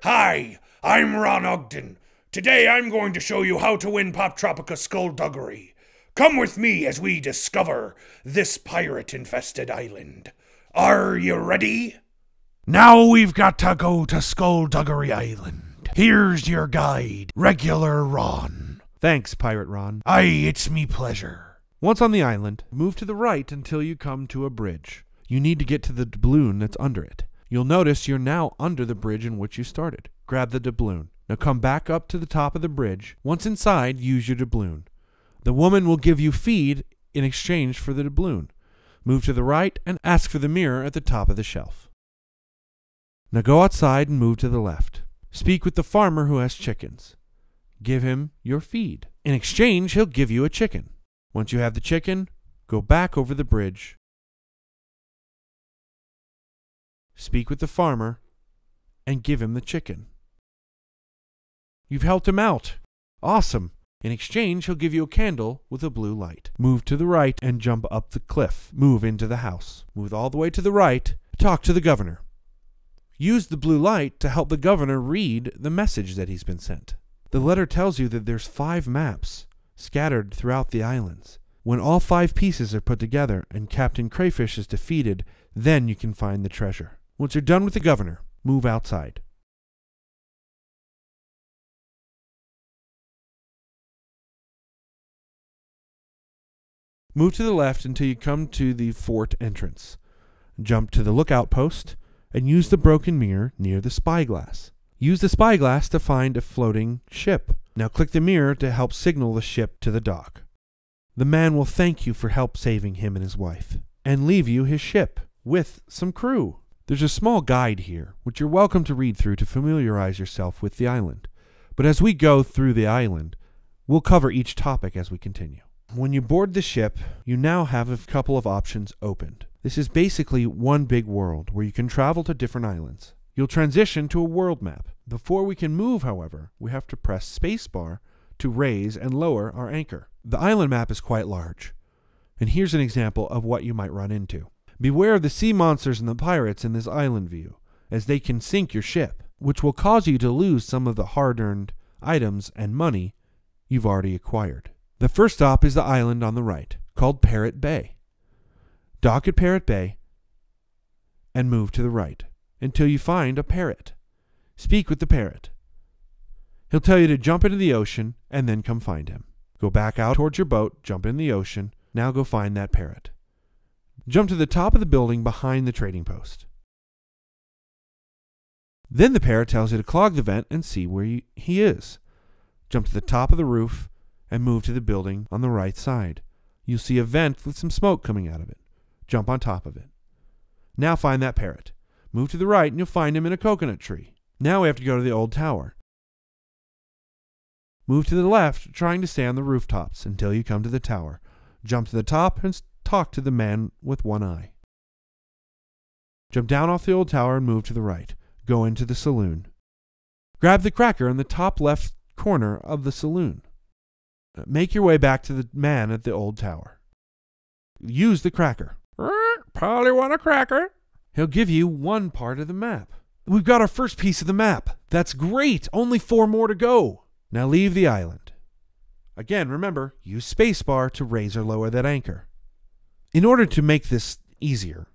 Hi, I'm Ronald Ogden. Today I'm going to show you how to win Poptropica Skullduggery. Come with me as we discover this pirate-infested island. Are you ready? Now we've got to go to Skullduggery Island. Here's your guide, Regular Ron. Thanks, Pirate Ron. Aye, it's me pleasure. Once on the island, move to the right until you come to a bridge. You need to get to the doubloon that's under it. You'll notice you're now under the bridge in which you started. Grab the doubloon. Now come back up to the top of the bridge. Once inside, use your doubloon. The woman will give you feed in exchange for the doubloon. Move to the right and ask for the mirror at the top of the shelf. Now go outside and move to the left. Speak with the farmer who has chickens. Give him your feed. In exchange, he'll give you a chicken. Once you have the chicken, go back over the bridge. Speak with the farmer and give him the chicken. You've helped him out. Awesome. In exchange, he'll give you a candle with a blue light. Move to the right and jump up the cliff. Move into the house. Move all the way to the right. Talk to the governor. Use the blue light to help the governor read the message that he's been sent. The letter tells you that there's 5 maps scattered throughout the islands. When all 5 pieces are put together and Captain Crayfish is defeated, then you can find the treasure. Once you're done with the governor, move outside. Move to the left until you come to the fort entrance. Jump to the lookout post and use the broken mirror near the spyglass. Use the spyglass to find a floating ship. Now click the mirror to help signal the ship to the dock. The man will thank you for help saving him and his wife, and leave you his ship with some crew. There's a small guide here, which you're welcome to read through to familiarize yourself with the island. But as we go through the island, we'll cover each topic as we continue. When you board the ship, you now have a couple of options opened. This is basically one big world where you can travel to different islands. You'll transition to a world map. Before we can move, however, we have to press spacebar to raise and lower our anchor. The island map is quite large, and here's an example of what you might run into. Beware of the sea monsters and the pirates in this island view, as they can sink your ship, which will cause you to lose some of the hard-earned items and money you've already acquired. The first stop is the island on the right, called Parrot Bay. Dock at Parrot Bay and move to the right until you find a parrot. Speak with the parrot. He'll tell you to jump into the ocean and then come find him. Go back out towards your boat, jump in the ocean, now go find that parrot. Jump to the top of the building behind the trading post. Then the parrot tells you to clog the vent and see where he is. Jump to the top of the roof and move to the building on the right side. You'll see a vent with some smoke coming out of it. Jump on top of it. Now find that parrot. Move to the right and you'll find him in a coconut tree. Now we have to go to the old tower. Move to the left, trying to stay on the rooftops until you come to the tower. Jump to the top and talk to the man with one eye. Jump down off the old tower and move to the right. Go into the saloon. Grab the cracker in the top left corner of the saloon. Make your way back to the man at the old tower. Use the cracker. Probably want a cracker. He'll give you one part of the map. We've got our first piece of the map. That's great. Only 4 more to go. Now leave the island. Again, remember, use spacebar to raise or lower that anchor. In order to make this easier,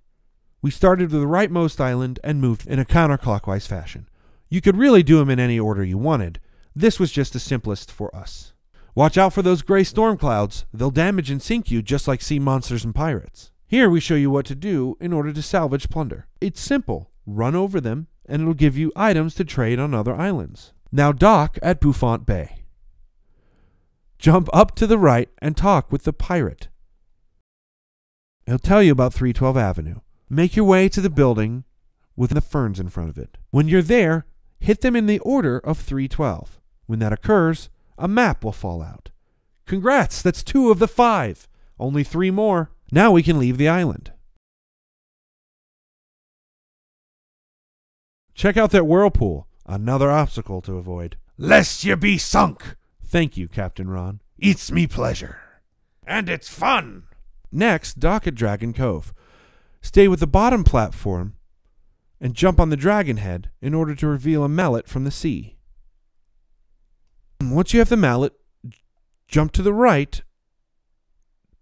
we started with the rightmost island and moved in a counterclockwise fashion. You could really do them in any order you wanted. This was just the simplest for us. Watch out for those gray storm clouds. They'll damage and sink you just like sea monsters and pirates. Here we show you what to do in order to salvage plunder. It's simple. Run over them and it'll give you items to trade on other islands. Now dock at Buffont Bay. Jump up to the right and talk with the pirate. He'll tell you about 312 Avenue. Make your way to the building with the ferns in front of it. When you're there, hit them in the order of 312. When that occurs, a map will fall out. Congrats, that's 2 of the 5. Only 3 more. Now we can leave the island. Check out that whirlpool. Another obstacle to avoid. Lest you be sunk. Thank you, Captain Ron. It's me pleasure. And it's fun. Next, dock at Dragon Cove. Stay with the bottom platform and jump on the dragon head in order to reveal a mallet from the sea. Once you have the mallet, jump to the right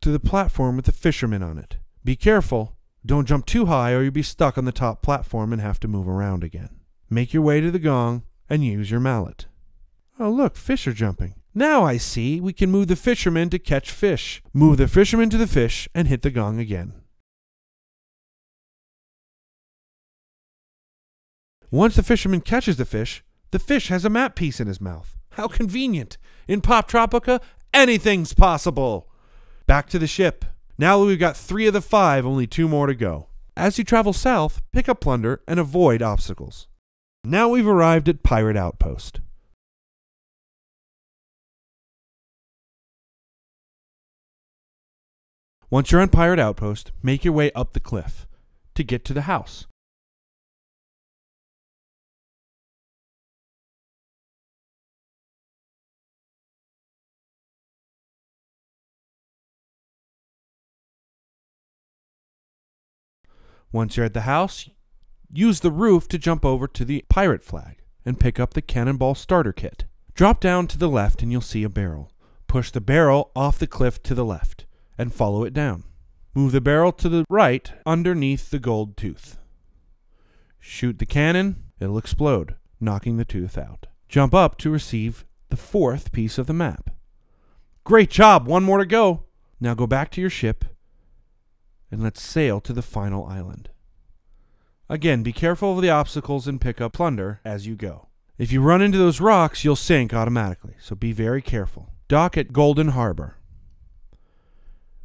to the platform with the fisherman on it. Be careful, don't jump too high or you'll be stuck on the top platform and have to move around again. Make your way to the gong and use your mallet. Oh look, fish are jumping. Now I see we can move the fisherman to catch fish. Move the fisherman to the fish and hit the gong again. Once the fisherman catches the fish has a map piece in his mouth. How convenient! In Poptropica, anything's possible! Back to the ship. Now that we've got 3 of the 5, only 2 more to go. As you travel south, pick up plunder and avoid obstacles. Now we've arrived at Pirate Outpost. Once you're on Pirate Outpost, make your way up the cliff to get to the house. Once you're at the house, use the roof to jump over to the pirate flag and pick up the cannonball starter kit. Drop down to the left and you'll see a barrel. Push the barrel off the cliff to the left and follow it down. Move the barrel to the right underneath the gold tooth. Shoot the cannon, it'll explode, knocking the tooth out. Jump up to receive the 4th piece of the map. Great job, 1 more to go. Now go back to your ship and let's sail to the final island. Again, be careful of the obstacles and pick up plunder as you go. If you run into those rocks, you'll sink automatically, so be very careful. Dock at Golden Harbor.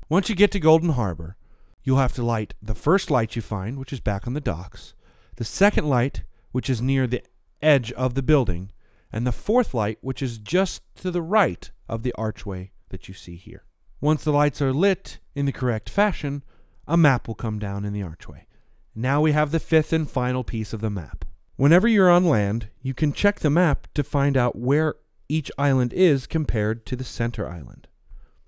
Once you get to Golden Harbor, you'll have to light the first light you find, which is back on the docks, the second light, which is near the edge of the building, and the 4th light, which is just to the right of the archway that you see here. Once the lights are lit in the correct fashion, a map will come down in the archway. Now we have the 5th and final piece of the map. Whenever you're on land, you can check the map to find out where each island is compared to the center island.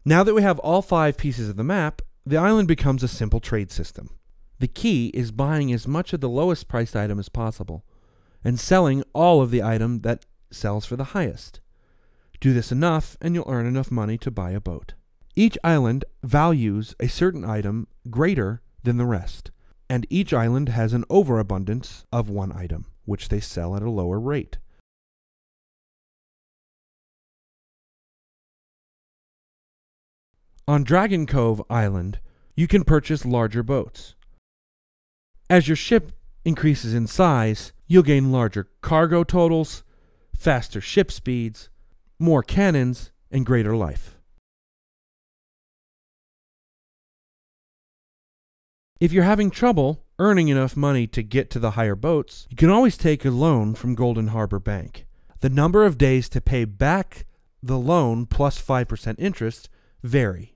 Now that we have all 5 pieces of the map, the island becomes a simple trade system. The key is buying as much of the lowest priced item as possible and selling all of the item that sells for the highest. Do this enough and you'll earn enough money to buy a boat. Each island values a certain item greater than the rest, and each island has an overabundance of one item, which they sell at a lower rate. On Dragon Cove Island, you can purchase larger boats. As your ship increases in size, you'll gain larger cargo totals, faster ship speeds, more cannons, and greater life. If you're having trouble earning enough money to get to the higher boats, you can always take a loan from Golden Harbor Bank. The number of days to pay back the loan plus 5% interest vary.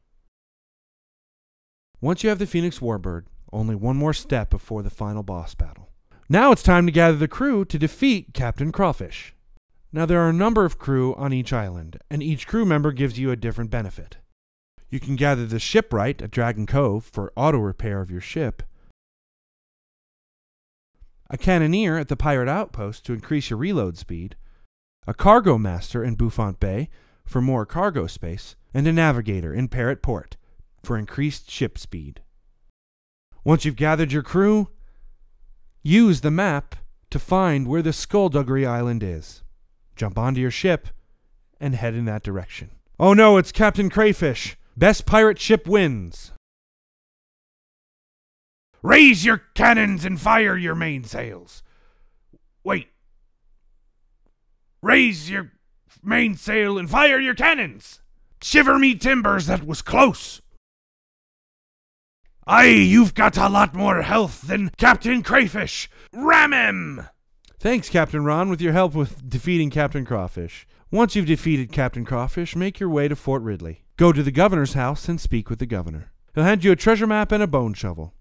Once you have the Phoenix Warbird, only one more step before the final boss battle. Now it's time to gather the crew to defeat Captain Crawfish. Now there are a number of crew on each island, and each crew member gives you a different benefit. You can gather the shipwright at Dragon Cove for auto repair of your ship, a cannoneer at the Pirate Outpost to increase your reload speed, a cargo master in Bouffant Bay for more cargo space, and a navigator in Parrot Port for increased ship speed. Once you've gathered your crew, use the map to find where the Skullduggery Island is. Jump onto your ship and head in that direction. Oh no, it's Captain Crayfish! Best pirate ship wins! Raise your cannons and fire your mainsails. Wait. Raise your mainsail and fire your cannons. Shiver me timbers, that was close. Aye, you've got a lot more health than Captain Crayfish. Ram him! Thanks, Captain Ron, with your help with defeating Captain Crawfish. Once you've defeated Captain Crawfish, make your way to Fort Ridley. Go to the governor's house and speak with the governor. He'll hand you a treasure map and a bone shovel.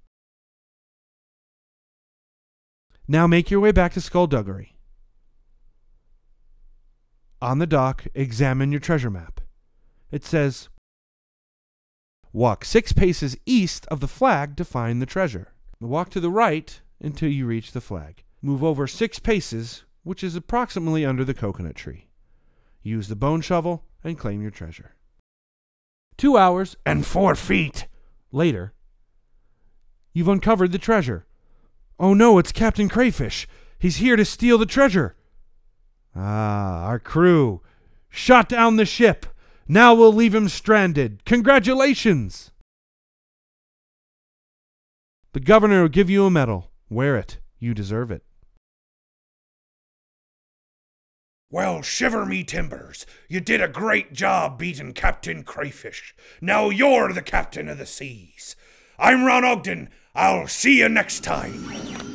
Now make your way back to Skullduggery. On the dock, examine your treasure map. It says, walk 6 paces east of the flag to find the treasure. Walk to the right until you reach the flag. Move over 6 paces, which is approximately under the coconut tree. Use the bone shovel and claim your treasure. 2 hours and 4 feet later, you've uncovered the treasure. Oh no, it's Captain Crayfish. He's here to steal the treasure. Ah, our crew shot down the ship. Now we'll leave him stranded. Congratulations! The governor will give you a medal. Wear it. You deserve it. Well, shiver me timbers. You did a great job beating Captain Crayfish. Now you're the captain of the seas. I'm Ron Ogden. I'll see you next time.